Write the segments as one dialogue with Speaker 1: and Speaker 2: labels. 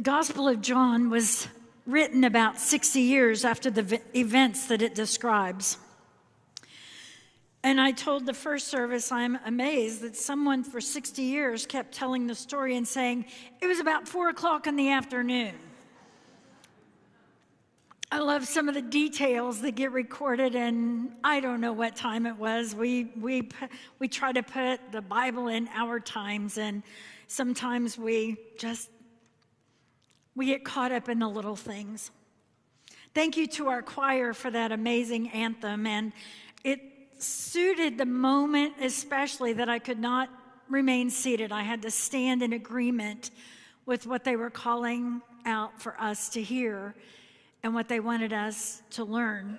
Speaker 1: The Gospel of John was written about 60 years after the events that it describes. And I told the first service, I'm amazed that someone for 60 years kept telling the story and saying, it was about 4 o'clock in the afternoon. I love some of the details that get recorded, and I don't know what time it was. We try to put the Bible in our times, and sometimes we get caught up in the little things. Thank you to our choir for that amazing anthem, and it suited the moment especially that I could not remain seated. I had to stand in agreement with what they were calling out for us to hear and what they wanted us to learn.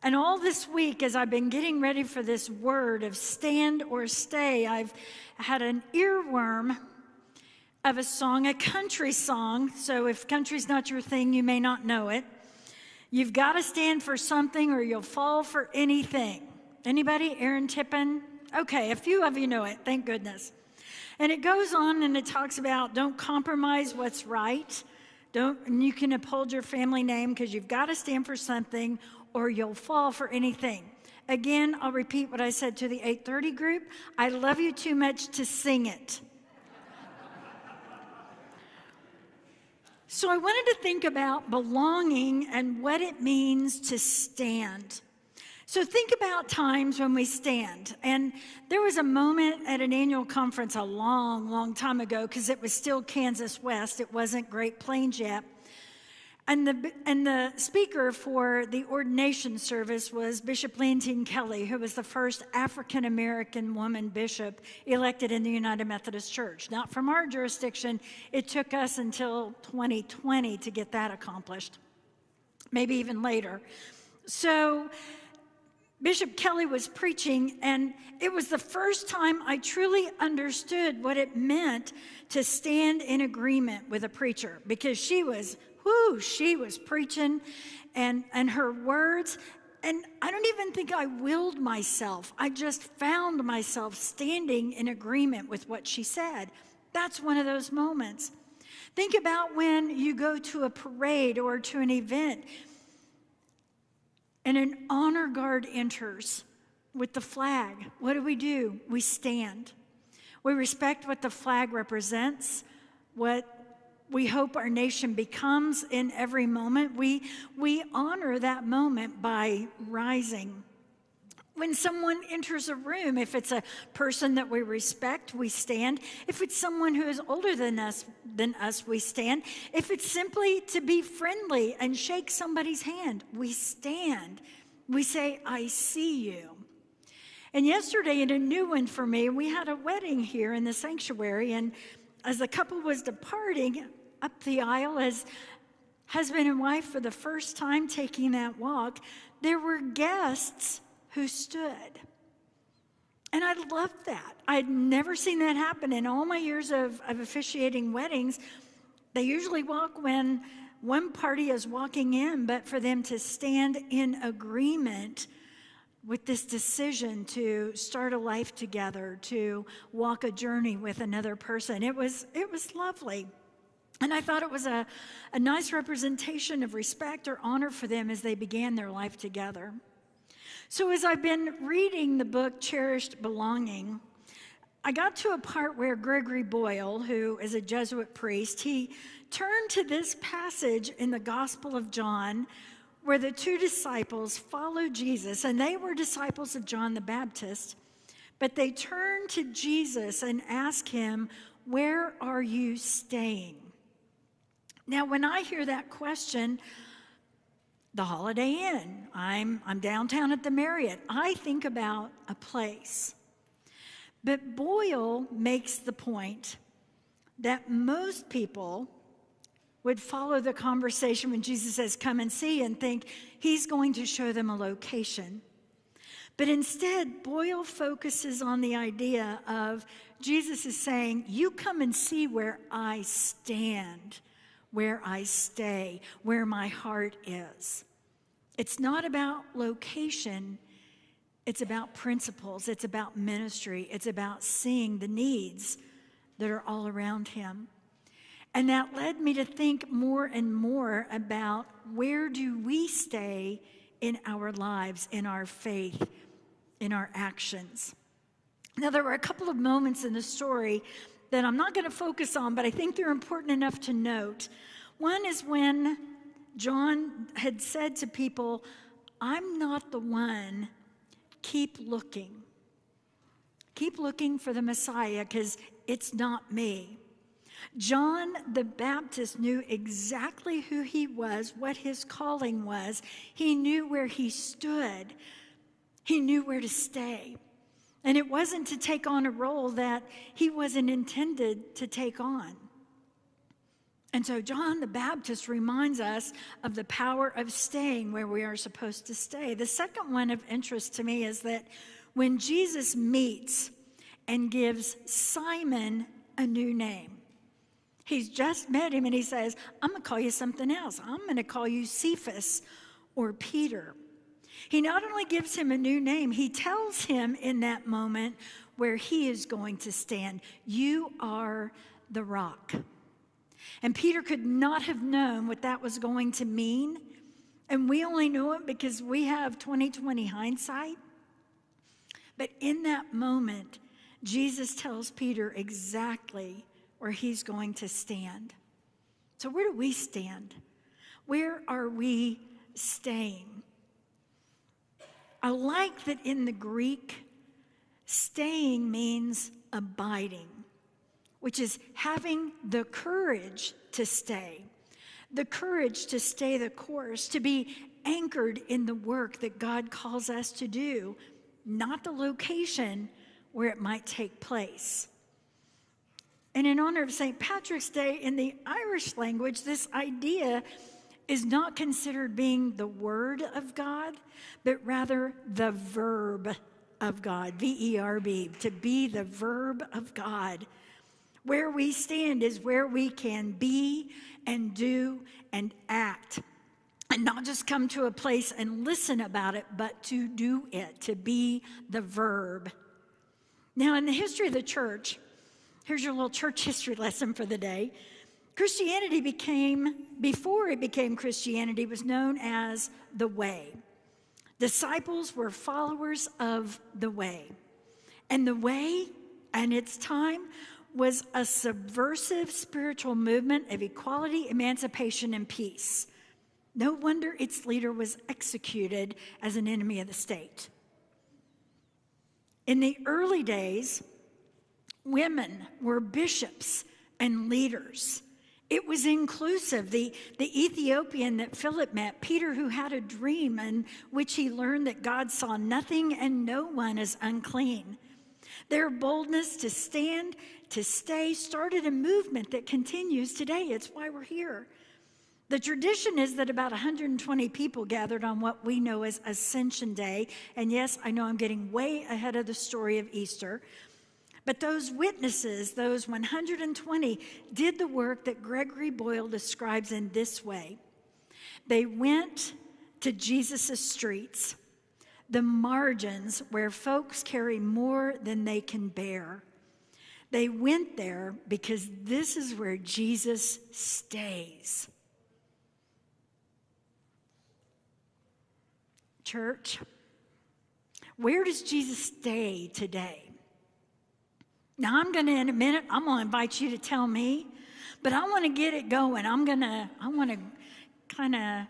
Speaker 1: And all this week, as I've been getting ready for this word of stand or stay, I've had an earworm of a song, a country song. So if country's not your thing, you may not know it. You've got to stand for something or you'll fall for anything. Anybody? Aaron Tippin? Okay, a few of you know it, thank goodness. And it goes on and it talks about don't compromise what's right. And you can uphold your family name because you've got to stand for something or you'll fall for anything. Again, I'll repeat what I said to the 8:30 group. I love you too much to sing it. So I wanted to think about belonging and what it means to stand. So think about times when we stand. And there was a moment at an annual conference a long, long time ago, because it was still Kansas West. It wasn't Great Plains yet. And the speaker for the ordination service was Bishop Lenten Kelly, who was the first African-American woman bishop elected in the United Methodist Church. Not from our jurisdiction. It took us until 2020 to get that accomplished, maybe even later. So Bishop Kelly was preaching, and it was the first time I truly understood what it meant to stand in agreement with a preacher, because she was preaching and her words, and I don't even think I willed myself. I just found myself standing in agreement with what she said. That's one of those moments. Think about when you go to a parade or to an event, and an honor guard enters with the flag. What do? We stand. We respect what the flag represents, what we hope our nation becomes in every moment. We honor that moment by rising. When someone enters a room, if it's a person that we respect, we stand. If it's someone who is older than us, we stand. If it's simply to be friendly and shake somebody's hand, we stand. We say, I see you. And yesterday, in a new one for me, we had a wedding here in the sanctuary, and as the couple was departing up the aisle as husband and wife for the first time taking that walk, there were guests who stood. And I loved that. I'd never seen that happen in all my years of officiating weddings. They usually walk when one party is walking in, but for them to stand in agreement with this decision to start a life together, to walk a journey with another person, it was lovely. And I thought it was a nice representation of respect or honor for them as they began their life together. So as I've been reading the book, Cherished Belonging, I got to a part where Gregory Boyle, who is a Jesuit priest, he turned to this passage in the Gospel of John where the two disciples followed Jesus, and they were disciples of John the Baptist, but they turned to Jesus and asked him, where are you staying? Now, when I hear that question, the Holiday Inn, I'm downtown at the Marriott, I think about a place. But Boyle makes the point that most people would follow the conversation when Jesus says, come and see, and think he's going to show them a location. But instead, Boyle focuses on the idea of Jesus is saying, you come and see where I stand, where I stay, where my heart is. It's not about location, it's about principles, it's about ministry, it's about seeing the needs that are all around him. And that led me to think more and more about where do we stay in our lives, in our faith, in our actions. Now, there were a couple of moments in the story that I'm not going to focus on, but I think they're important enough to note. One is when John had said to people, I'm not the one, keep looking. Keep looking for the Messiah because it's not me. John the Baptist knew exactly who he was, what his calling was. He knew where he stood. He knew where to stay. And it wasn't to take on a role that he wasn't intended to take on. And so John the Baptist reminds us of the power of staying where we are supposed to stay. The second one of interest to me is that when Jesus meets and gives Simon a new name, he's just met him and he says, I'm going to call you something else. I'm going to call you Cephas or Peter. He not only gives him a new name, he tells him in that moment where he is going to stand. You are the rock. And Peter could not have known what that was going to mean. And we only know it because we have 20/20 hindsight. But in that moment, Jesus tells Peter exactly where he's going to stand. So where do we stand? Where are we staying? I like that in the Greek, staying means abiding, which is having the courage to stay the course, to be anchored in the work that God calls us to do, not the location where it might take place. And in honor of St. Patrick's Day, in the Irish language, this idea is not considered being the word of God, but rather the verb of God, V-E-R-B, to be the verb of God. Where we stand is where we can be and do and act, and not just come to a place and listen about it, but to do it, to be the verb. Now, in the history of the church, here's your little church history lesson for the day. Christianity before it became Christianity, was known as the Way. Disciples were followers of the Way. And the Way, at its time, was a subversive spiritual movement of equality, emancipation, and peace. No wonder its leader was executed as an enemy of the state. In the early days, women were bishops and leaders. It was inclusive. The Ethiopian that Philip met, Peter, who had a dream in which he learned that God saw nothing and no one as unclean. Their boldness to stand, to stay, started a movement that continues today. It's why we're here. The tradition is that about 120 people gathered on what we know as Ascension Day. And yes, I know I'm getting way ahead of the story of Easter. But those witnesses, those 120, did the work that Gregory Boyle describes in this way. They went to Jesus' streets, the margins where folks carry more than they can bear. They went there because this is where Jesus stays. Church, where does Jesus stay today? Now, in a minute, I'm going to invite you to tell me, but I want to get it going. I want to kind of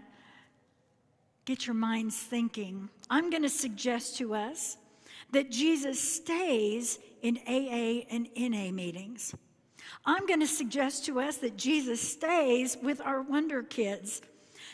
Speaker 1: get your minds thinking. I'm going to suggest to us that Jesus stays in AA and NA meetings. I'm going to suggest to us that Jesus stays with our Wonder Kids.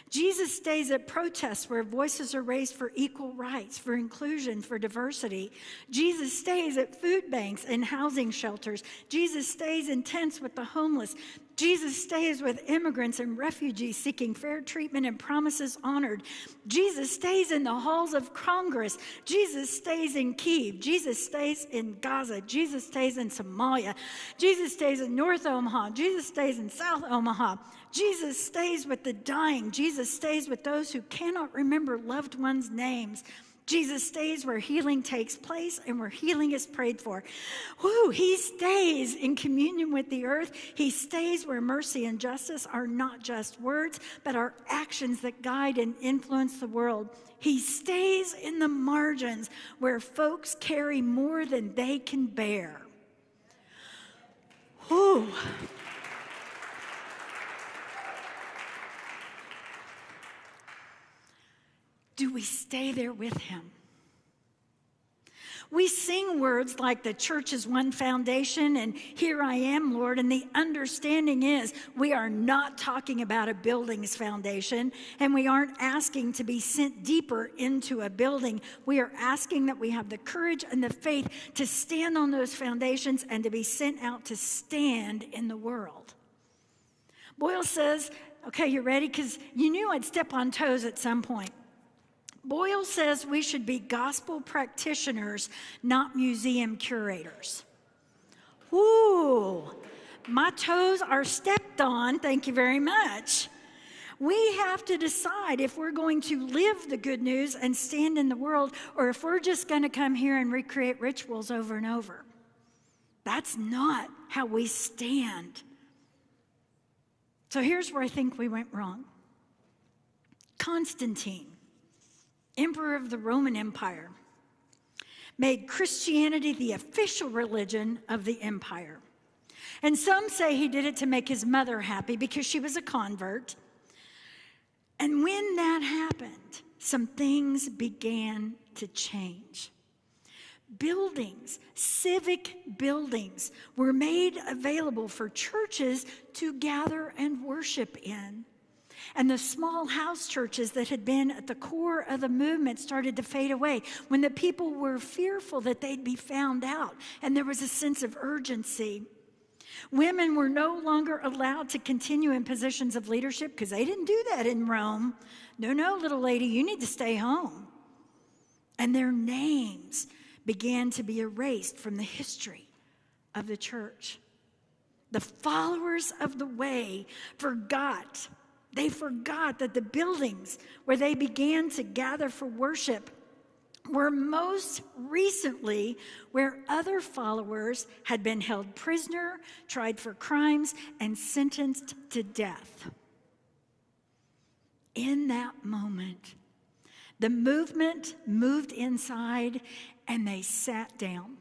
Speaker 1: Jesus stays at protests where voices are raised for equal rights, for inclusion, for diversity. Jesus stays at food banks and housing shelters. Jesus stays in tents with the homeless. Jesus stays with immigrants and refugees seeking fair treatment and promises honored. Jesus stays in the halls of Congress. Jesus stays in Kyiv. Jesus stays in Gaza. Jesus stays in Somalia. Jesus stays in North Omaha. Jesus stays in South Omaha. Jesus stays with the dying. Jesus stays with those who cannot remember loved ones' names. Jesus stays where healing takes place and where healing is prayed for. Woo, he stays in communion with the earth. He stays where mercy and justice are not just words, but are actions that guide and influence the world. He stays in the margins where folks carry more than they can bear. Woo. Do we stay there with him? We sing words like the church is one foundation and here I am, Lord, and the understanding is we are not talking about a building's foundation, and we aren't asking to be sent deeper into a building. We are asking that we have the courage and the faith to stand on those foundations and to be sent out to stand in the world. Boyle says, okay, you ready? Because you knew I'd step on toes at some point. Boyle says we should be gospel practitioners, not museum curators. Woo, my toes are stepped on, thank you very much. We have to decide if we're going to live the good news and stand in the world, or if we're just going to come here and recreate rituals over and over. That's not how we stand. So here's where I think we went wrong. Constantine, emperor of the Roman Empire, made Christianity the official religion of the empire. And some say he did it to make his mother happy because she was a convert. And when that happened, some things began to change. Buildings, civic buildings, were made available for churches to gather and worship in. And the small house churches that had been at the core of the movement started to fade away when the people were fearful that they'd be found out, and there was a sense of urgency. Women were no longer allowed to continue in positions of leadership because they didn't do that in Rome. No, little lady, you need to stay home. And their names began to be erased from the history of the church. The followers of the way forgot that the buildings where they began to gather for worship were most recently where other followers had been held prisoner, tried for crimes, and sentenced to death. In that moment, the movement moved inside and they sat down.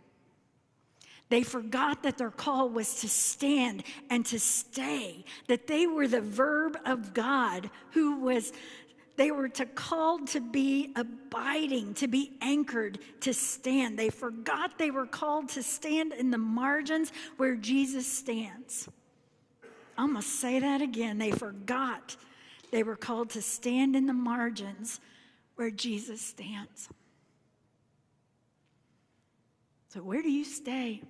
Speaker 1: They forgot that their call was to stand and to stay, that they were the verb of God they were called to be abiding, to be anchored, to stand. They forgot they were called to stand in the margins where Jesus stands. I'm going to say that again. They forgot they were called to stand in the margins where Jesus stands. So where do you stay?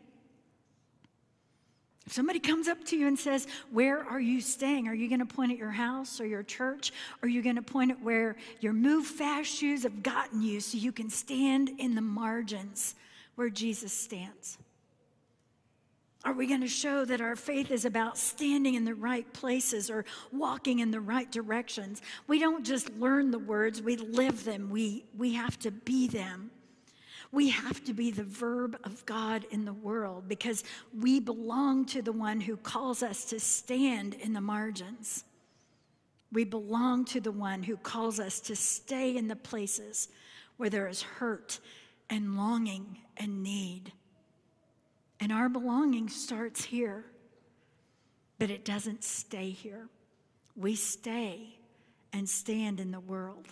Speaker 1: If somebody comes up to you and says, where are you staying? Are you going to point at your house or your church? Or are you going to point at where your move fast shoes have gotten you so you can stand in the margins where Jesus stands? Are we going to show that our faith is about standing in the right places or walking in the right directions? We don't just learn the words, we live them. We have to be them. We have to be the verb of God in the world because we belong to the one who calls us to stand in the margins. We belong to the one who calls us to stay in the places where there is hurt and longing and need. And our belonging starts here, but it doesn't stay here. We stay and stand in the world.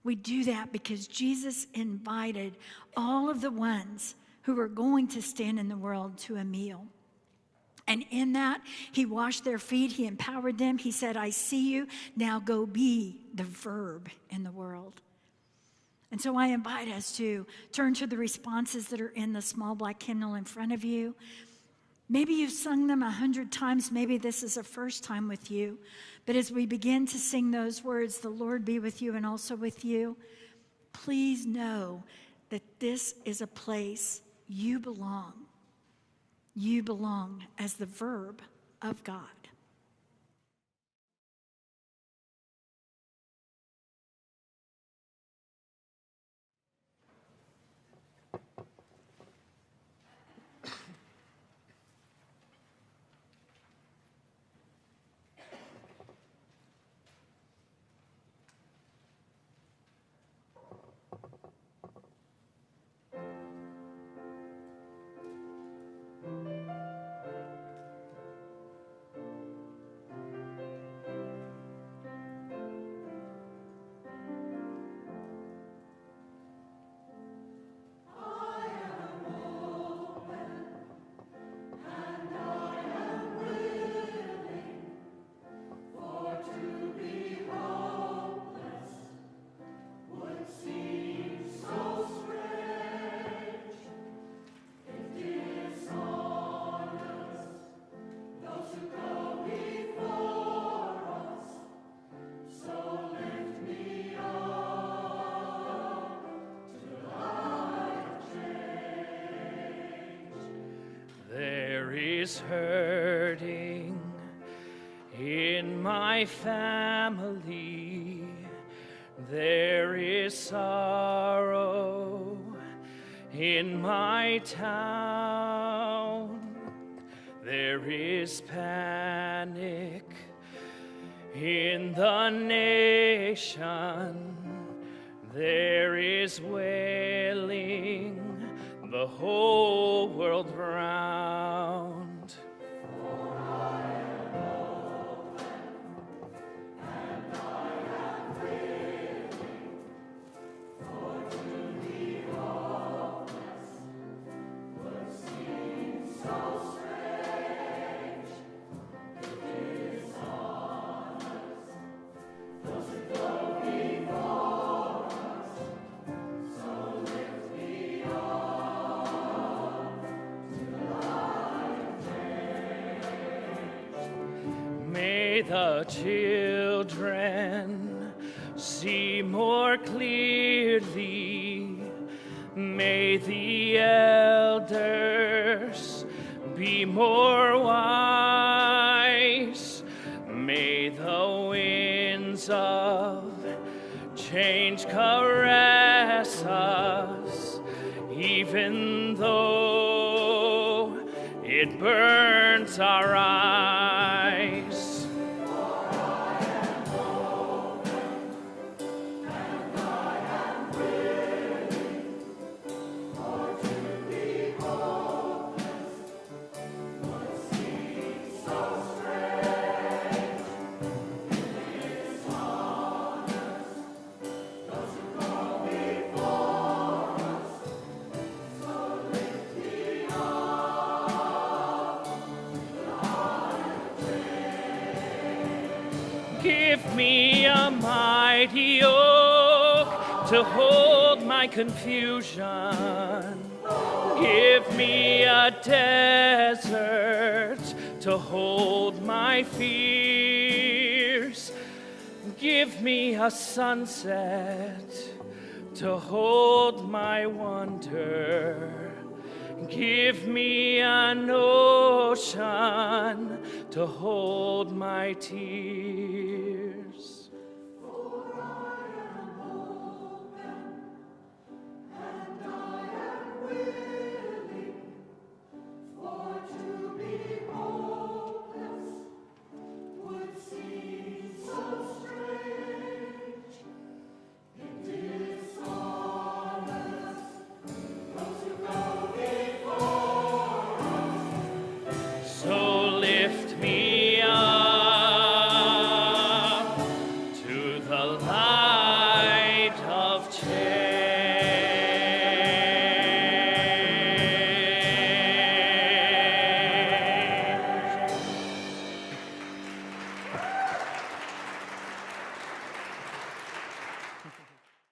Speaker 1: We do that because Jesus invited all of the ones who were going to stand in the world to a meal. And in that, he washed their feet, he empowered them. He said, I see you, now go be the verb in the world. And so I invite us to turn to the responses that are in the small black hymnal in front of you. Maybe you've sung them 100 times. Maybe this is a first time with you. But as we begin to sing those words, the Lord be with you and also with you, please know that this is a place you belong. You belong as the verb of God.
Speaker 2: There is hurting in my family. There is sorrow in my town. There is panic in the nation. There is wailing the whole world round. For I am open, and I am willing, for to be hopeless would seem so strange. It is honest, those who go before us, so lift me up to the light of change. May the children see more clearly. May the elders be more wise. May the winds of change caress us, even though it burns our eyes. Give me a mighty oak to hold my confusion. Give me a desert to hold my fears. Give me a sunset to hold my wonder. Give me an ocean to hold my tears.